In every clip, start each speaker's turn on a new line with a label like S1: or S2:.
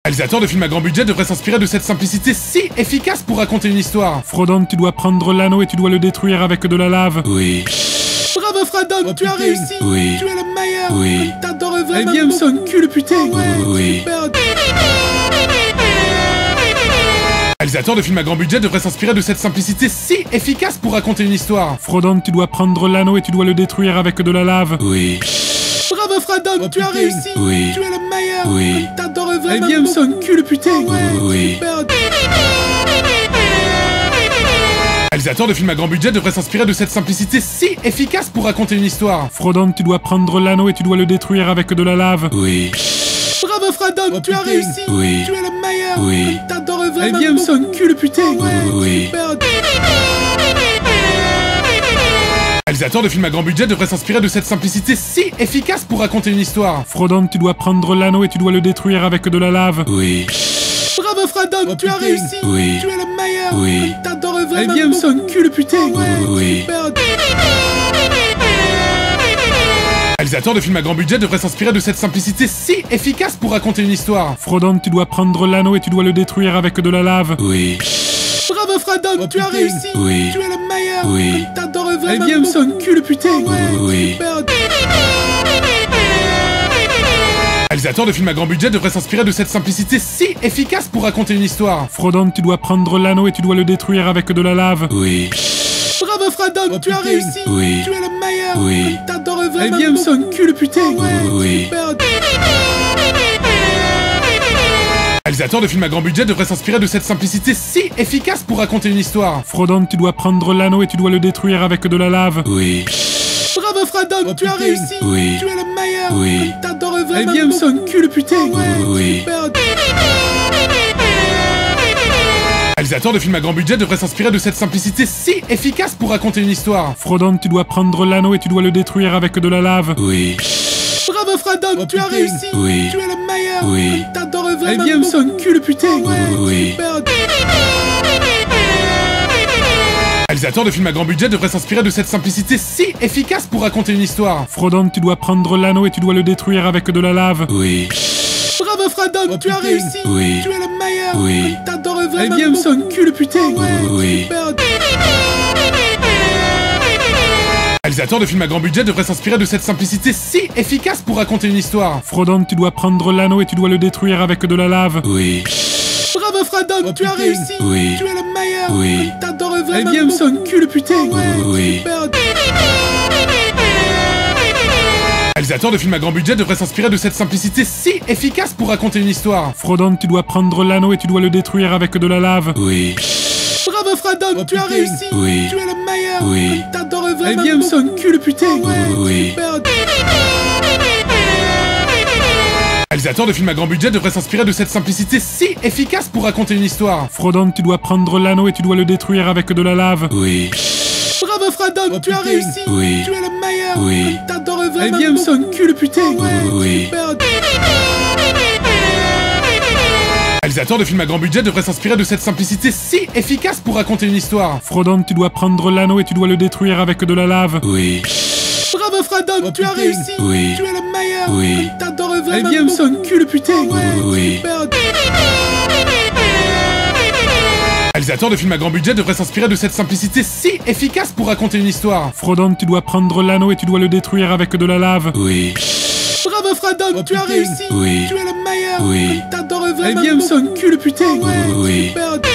S1: Réalisateur de films à grand budget devrait s'inspirer de cette simplicité si efficace pour raconter une histoire.
S2: Frodon, tu dois prendre l'anneau et tu dois le détruire avec de la lave.
S3: Oui.
S4: Bravo Frodon, tu as réussi.
S3: Oui.
S4: Tu es le meilleur.
S3: Oui.
S4: T'adores vraiment.
S2: Eh bien, son cul, le putain.
S3: Oui.
S4: Super.
S1: Réalisateur de films à grand budget devrait s'inspirer de cette simplicité si efficace pour raconter une histoire.
S2: Frodon, tu dois prendre l'anneau et tu dois le détruire avec de la lave.
S3: Oui.
S4: Bravo Frodon, tu as réussi.
S3: Oui.
S4: Tu es le meilleur.
S3: Oui.
S4: T'adores
S2: Eh
S4: vraiment.
S2: bien, son cul, le putain.
S3: Oui.
S4: Super.
S1: Réalisateur de films à grand budget devrait s'inspirer de cette simplicité si efficace pour raconter une histoire.
S2: Frodon, tu dois prendre l'anneau et tu dois le détruire avec de la lave.
S3: Oui.
S4: Bravo Frodon, tu as réussi.
S3: Oui.
S4: Tu es le meilleur.
S3: Oui.
S4: T'adores
S2: Eh
S4: vraiment.
S2: bien, son cul, le putain.
S3: Oui.
S4: Super.
S1: Réalisateur de films à grand budget devrait s'inspirer de cette simplicité si efficace pour raconter une histoire.
S2: Frodon, tu dois prendre l'anneau et tu dois le détruire avec de la lave.
S3: Oui.
S4: Bravo Frodon, tu as réussi.
S3: Oui.
S4: Tu es le meilleur.
S3: Oui.
S4: T'adores
S2: Eh
S4: vraiment.
S2: bien, son cul, le putain.
S3: Oui.
S4: Super.
S1: Réalisateur de films à grand budget devrait s'inspirer de cette simplicité si efficace pour raconter une histoire.
S2: Frodon, tu dois prendre l'anneau et tu dois le détruire avec de la lave.
S3: Oui.
S4: Bravo Frodon, tu as réussi.
S3: Oui.
S4: Tu es le meilleur.
S3: Oui.
S4: T'adores
S2: Eh
S4: vraiment.
S2: bien, son cul, le putain.
S3: Oui.
S4: Super.
S1: Réalisateur de films à grand budget devrait s'inspirer de cette simplicité si efficace pour raconter une histoire.
S2: Frodon, tu dois prendre l'anneau et tu dois le détruire avec de la lave.
S3: Oui.
S4: Bravo Frodon, tu as réussi.
S3: Oui.
S4: Tu es le meilleur.
S3: Oui.
S4: T'adores
S2: Eh
S4: vraiment.
S2: bien, son cul, le putain.
S3: Oui.
S4: Super.
S1: Réalisateur de films à grand budget devrait s'inspirer de cette simplicité si efficace pour raconter une histoire.
S2: Frodon, tu dois prendre l'anneau et tu dois le détruire avec de la lave.
S3: Oui.
S4: Bravo Frodon, tu as réussi.
S3: Oui.
S4: Tu es le meilleur.
S3: Oui.
S4: T'adores
S2: Eh
S4: vraiment.
S2: bien, son cul, le putain.
S3: Oui.
S4: Super.
S1: Réalisateur de films à grand budget devrait s'inspirer de cette simplicité si efficace pour raconter une histoire.
S2: Frodon, tu dois prendre l'anneau et tu dois le détruire avec de la lave.
S3: Oui.
S4: Bravo Frodon, tu as réussi.
S3: Oui.
S4: Tu es le meilleur.
S3: Oui.
S4: T'adores
S2: Eh
S4: vraiment.
S2: bien, son cul, le putain.
S3: Oui.
S4: Super.
S1: Réalisateur de films à grand budget devrait s'inspirer de cette simplicité si efficace pour raconter une histoire.
S2: Frodon, tu dois prendre l'anneau et tu dois le détruire avec de la lave.
S3: Oui.
S4: Bravo Frodon, tu as réussi.
S3: Oui.
S4: Tu es le meilleur.
S3: Oui.
S4: T'adores
S2: Eh
S4: vraiment.
S2: bien, son cul, le putain.
S3: Oui.
S4: Super.
S1: Réalisateur de films à grand budget devrait s'inspirer de cette simplicité si efficace pour raconter une histoire.
S2: Frodon, tu dois prendre l'anneau et tu dois le détruire avec de la lave.
S3: Oui.
S4: Bravo Frodon, tu as réussi.
S3: Oui.
S4: Tu es le meilleur.
S3: Oui.
S4: T'adores
S2: Eh
S4: vraiment.
S2: bien, son cul, le putain.
S3: Oui.
S4: Super.
S1: Réalisateur de films à grand budget devrait s'inspirer de cette simplicité si efficace pour raconter une histoire.
S2: Frodon, tu dois prendre l'anneau et tu dois le détruire avec de la lave.
S3: Oui.
S4: Bravo Frodon, tu as réussi.
S3: Oui.
S4: Tu es le meilleur.
S3: Oui.
S4: T'adores
S2: Eh
S4: vraiment.
S2: bien, son cul, le putain.
S3: Oui.
S4: Super.
S1: Réalisateur de films à grand budget devrait s'inspirer de cette simplicité si efficace pour raconter une histoire.
S2: Frodon, tu dois prendre l'anneau et tu dois le détruire avec de la lave.
S3: Oui.
S4: Bravo Frodon, tu as réussi.
S3: Oui.
S4: Tu es le meilleur.
S3: Oui.
S4: T'adores
S2: Eh
S4: vraiment.
S2: bien, son cul, le putain.
S3: Oui.
S4: Super.
S1: Réalisateur de films à grand budget devrait s'inspirer de cette simplicité si efficace pour raconter une histoire.
S2: Frodon, tu dois prendre l'anneau et tu dois le détruire avec de la lave.
S3: Oui.
S4: Bravo Frodon, tu as réussi.
S3: Oui.
S4: Tu es le meilleur.
S3: Oui.
S4: T'adores
S2: Eh
S4: vraiment.
S2: bien, son cul, le putain.
S3: Oui.
S4: Super.
S1: Réalisateur de films à grand budget devrait s'inspirer de cette simplicité si efficace pour raconter une histoire.
S2: Frodon, tu dois prendre l'anneau et tu dois le détruire avec de la lave.
S3: Oui.
S4: Bravo Frodon, tu as réussi.
S3: Oui.
S4: Tu es le meilleur.
S3: Oui.
S4: T'adores
S2: Eh
S4: vraiment.
S2: bien, son cul, le putain.
S3: Oui.
S4: Super.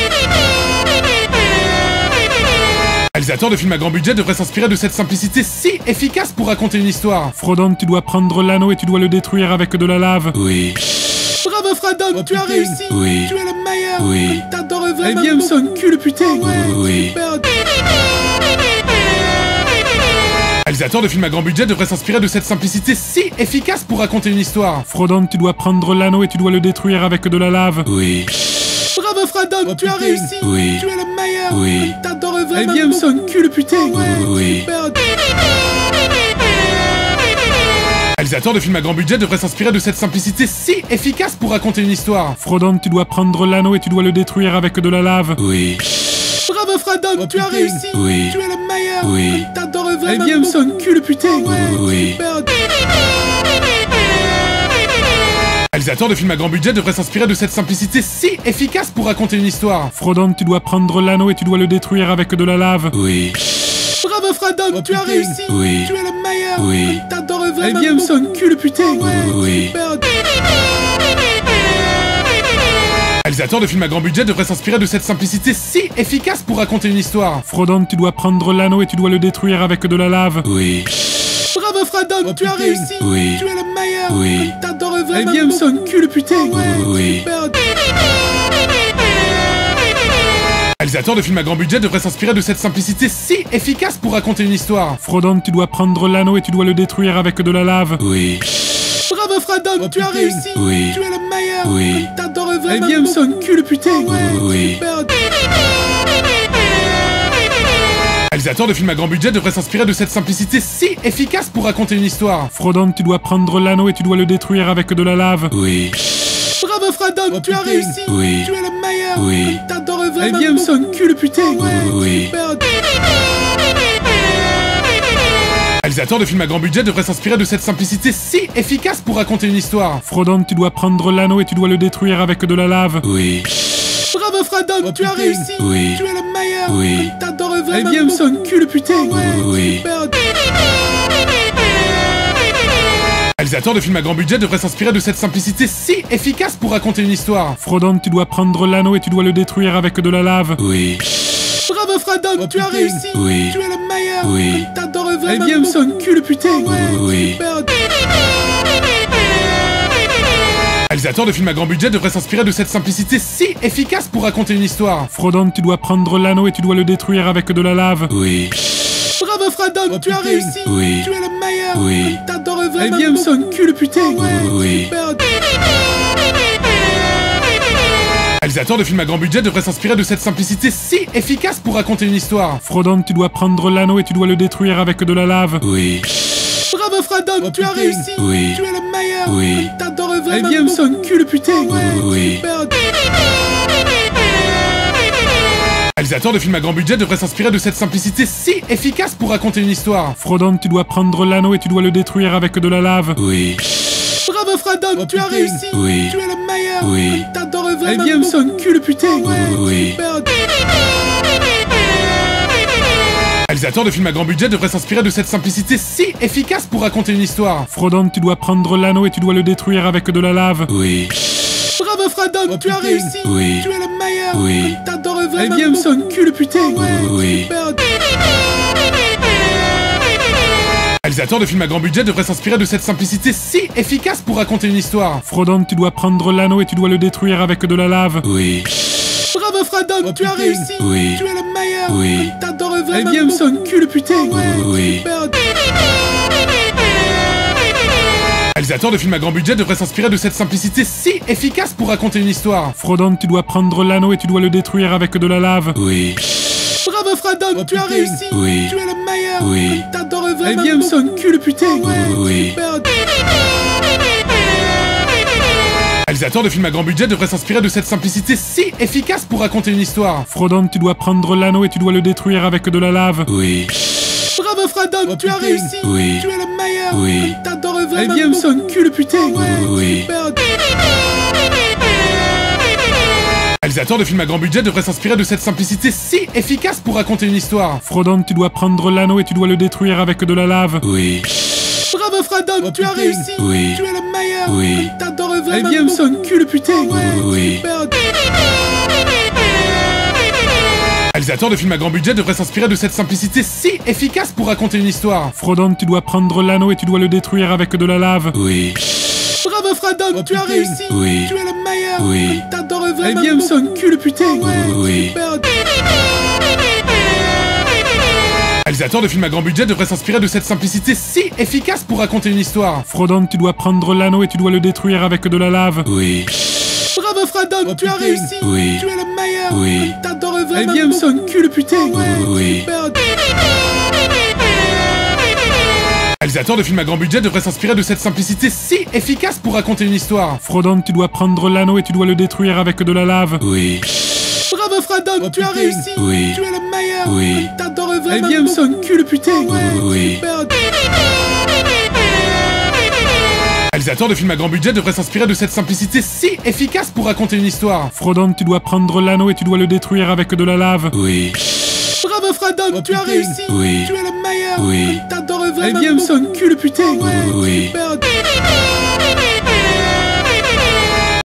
S1: Réalisateur de films à grand budget devrait s'inspirer de cette simplicité si efficace pour raconter une histoire.
S2: Frodon, tu dois prendre l'anneau et tu dois le détruire avec de la lave.
S3: Oui.
S4: Bravo Frodon, tu as réussi.
S3: Oui.
S4: Tu es le meilleur.
S3: Oui.
S4: T'adores
S2: Eh
S4: vraiment.
S2: bien, son cul, le putain.
S3: Oui.
S4: Super.
S1: Réalisateur de films à grand budget devrait s'inspirer de cette simplicité si efficace pour raconter une histoire.
S2: Frodon, tu dois prendre l'anneau et tu dois le détruire avec de la lave.
S3: Oui.
S4: Bravo Frodon, tu as réussi.
S3: Oui.
S4: Tu es le meilleur.
S3: Oui.
S4: T'adores
S2: Eh
S4: vraiment.
S2: bien, son cul, le putain.
S3: Oui.
S4: Super.
S1: Réalisateur de films à grand budget devrait s'inspirer de cette simplicité si efficace pour raconter une histoire.
S2: Frodon, tu dois prendre l'anneau et tu dois le détruire avec de la lave.
S3: Oui.
S4: Bravo Frodon, tu as réussi.
S3: Oui.
S4: Tu es le meilleur.
S3: Oui.
S4: T'adores
S2: Eh
S4: vraiment.
S2: bien, son cul, le putain.
S3: Oui.
S4: Super.
S1: Réalisateur de films à grand budget devrait s'inspirer de cette simplicité si efficace pour raconter une histoire.
S2: Frodon, tu dois prendre l'anneau et tu dois le détruire avec de la lave.
S3: Oui.
S4: Bravo Frodon, tu as réussi.
S3: Oui.
S4: Tu es le meilleur.
S3: Oui.
S4: T'adores vraiment.
S5: Eh bien, son cul le putain.
S3: Oui.
S4: Super.
S1: Réalisateur de films à grand budget devrait s'inspirer de cette simplicité si efficace pour raconter une histoire.
S2: Frodon, tu dois prendre l'anneau et tu dois le détruire avec de la lave.
S3: Oui.
S4: Bravo Frodon, tu as réussi.
S3: Oui.
S4: Tu es le meilleur.
S3: Oui.
S4: T'adores
S5: Eh
S4: vraiment.
S5: bien, son cul le putain.
S3: Oui.
S4: Super.
S1: Réalisateur de films à grand budget devrait s'inspirer de cette simplicité si efficace pour raconter une histoire.
S2: Frodon, tu dois prendre l'anneau et tu dois le détruire avec de la lave.
S3: Oui.
S4: Bravo Frodon, tu as réussi.
S3: Oui.
S4: Tu es le meilleur.
S3: Oui.
S4: T'adores
S5: Eh
S4: vraiment.
S5: bien, son cul le putain.
S3: Oui.
S4: Super.
S1: Réalisateur de films à grand budget devrait s'inspirer de cette simplicité si efficace pour raconter une histoire.
S2: Frodon, tu dois prendre l'anneau et tu dois le détruire avec de la lave.
S3: Oui.
S4: Bravo Frodon, tu as réussi.
S3: Oui.
S4: Tu es le meilleur.
S3: Oui.
S4: T'adores
S5: Eh
S4: vraiment.
S5: bien, son cul le putain.
S3: Oui.
S4: Super.
S1: Réalisateur de films à grand budget devrait s'inspirer de cette simplicité si efficace pour raconter une histoire.
S2: Frodon, tu dois prendre l'anneau et tu dois le détruire avec de la lave.
S3: Oui.
S4: Bravo Frodon, tu as réussi.
S3: Oui.
S4: Tu es le meilleur.
S3: Oui.
S4: T'adores
S5: Eh
S4: vraiment.
S5: bien, son cul le putain.
S3: Oui.
S4: Super.
S1: Réalisateur de films à grand budget devrait s'inspirer de cette simplicité si efficace pour raconter une histoire.
S2: Frodon, tu dois prendre l'anneau et tu dois le détruire avec de la lave.
S3: Oui.
S4: Bravo Frodon, tu as réussi.
S3: Oui.
S4: Tu es le meilleur.
S3: Oui.
S4: T'adores
S5: Eh
S4: vraiment.
S5: bien, son cul le putain.
S3: Oui.
S4: Super.
S1: Réalisateur de films à grand budget devrait s'inspirer de cette simplicité si efficace pour raconter une histoire.
S2: Frodon, tu dois prendre l'anneau et tu dois le détruire avec de la lave.
S3: Oui.
S4: Bravo Frodon, tu as réussi.
S3: Oui.
S4: Tu es le meilleur.
S3: Oui.
S4: T'adores
S5: Eh
S4: vraiment.
S5: bien, son cul le putain.
S3: Oui.
S4: Super.
S1: Réalisateur de films à grand budget devrait s'inspirer de cette simplicité si efficace pour raconter une histoire.
S2: Frodon, tu dois prendre l'anneau et tu dois le détruire avec de la lave.
S3: Oui.
S4: Bravo Frodon, tu as réussi.
S3: Oui.
S4: Tu es le meilleur.
S3: Oui.
S4: T'adores
S5: Eh
S4: vraiment.
S5: bien, son cul le putain.
S3: Oui.
S4: Super.
S1: Réalisateur de films à grand budget devrait s'inspirer de cette simplicité si efficace pour raconter une histoire.
S2: Frodon, tu dois prendre l'anneau et tu dois le détruire avec de la lave.
S3: Oui.
S4: Bravo Frodon, tu as réussi.
S3: Oui.
S4: Tu es le meilleur.
S3: Oui.
S4: T'adores
S5: Eh
S4: vraiment.
S5: bien, son cul le putain.
S3: Oui.
S4: Super.
S1: Réalisateur de films à grand budget devrait s'inspirer de cette simplicité si efficace pour raconter une histoire.
S2: Frodon, tu dois prendre l'anneau et tu dois le détruire avec de la lave.
S3: Oui.
S4: Bravo Frodon, tu as réussi.
S3: Oui.
S4: Tu es le meilleur.
S3: Oui.
S4: T'adores
S5: Eh
S4: vraiment.
S5: bien, son cul le putain.
S3: Oui.
S4: Super.
S1: Réalisateur de films à grand budget devrait s'inspirer de cette simplicité si efficace pour raconter une histoire.
S2: Frodon, tu dois prendre l'anneau et tu dois le détruire avec de la lave.
S3: Oui.
S4: Bravo Frodon, tu as réussi.
S3: Oui.
S4: Tu es le meilleur.
S3: Oui.
S4: T'adores
S5: Eh
S4: vraiment.
S5: bien, son cul le putain.
S3: Oui.
S4: Super.
S1: Réalisateur de films à grand budget devrait s'inspirer de cette simplicité si efficace pour raconter une histoire.
S2: Frodon, tu dois prendre l'anneau et tu dois le détruire avec de la lave.
S3: Oui.
S4: Bravo Frodon, tu as réussi.
S3: Oui.
S4: Tu es le meilleur.
S3: Oui.
S4: T'adores
S5: Eh
S4: vraiment.
S5: bien, son cul le putain.
S3: Oui.
S4: Super.
S1: Réalisateur de films à grand budget devrait s'inspirer de cette simplicité si efficace pour raconter une histoire.
S2: Frodon, tu dois prendre l'anneau et tu dois le détruire avec de la lave.
S3: Oui.
S4: Bravo Frodon, tu as réussi.
S3: Oui.
S4: Tu es le meilleur.
S3: Oui.
S4: T'adores
S5: Eh
S4: vraiment.
S5: bien, son cul le putain.
S3: Oui.
S4: Super.
S1: Réalisateur de films à grand budget devrait s'inspirer de cette simplicité si efficace pour raconter une histoire.
S2: Frodon, tu dois prendre l'anneau et tu dois le détruire avec de la lave.
S3: Oui.
S4: Bravo Frodon, tu as réussi.
S3: Oui.
S4: Tu es le meilleur.
S3: Oui.
S4: T'adores
S5: Eh
S4: vraiment.
S5: bien, son cul le putain.
S3: Oui.
S4: Super.
S1: Réalisateur de films à grand budget devrait s'inspirer de cette simplicité si efficace pour raconter une histoire.
S2: Frodon, tu dois prendre l'anneau et tu dois le détruire avec de la lave.
S3: Oui.
S4: Bravo Frodon, tu as réussi.
S3: Oui.
S4: Tu es le meilleur.
S3: Oui.
S4: T'adores
S5: Eh
S4: vraiment.
S5: bien, son cul le putain.
S3: Oui.
S4: Super.
S1: Réalisateur de films à grand budget devrait s'inspirer de cette simplicité si efficace pour raconter une histoire.
S2: Frodon, tu dois prendre l'anneau et tu dois le détruire avec de la lave.
S3: Oui.
S4: Bravo Frodon, tu as réussi.
S3: Oui.
S4: Tu es le meilleur.
S3: Oui.
S4: T'adores
S5: Eh
S4: vraiment.
S5: bien, son cul le putain.
S3: Oui.
S4: Super.
S1: Réalisateur de films à grand budget devrait s'inspirer de cette simplicité si efficace pour raconter une histoire.
S2: Frodon, tu dois prendre l'anneau et tu dois le détruire avec de la lave.
S3: Oui.
S4: Bravo Frodon, tu as réussi.
S3: Oui.
S4: Tu es le meilleur.
S3: Oui.
S4: T'adores
S5: Eh
S4: vraiment.
S5: bien, son cul le putain.
S3: Oui.
S4: Super.
S1: réalisateur de films à grand budget devrait s'inspirer de cette simplicité si efficace pour raconter une histoire.
S2: Frodon, tu dois prendre l'anneau et tu dois le détruire avec de la lave.
S3: Oui.
S4: Bravo Frodon, tu as réussi.
S3: Oui.
S4: Tu es le meilleur.
S3: Oui.
S4: T'adorais vraiment
S5: Eh bien, me
S4: beaucoup.
S5: sonne cul le putain.
S4: Ouais,
S3: Oui.
S4: super.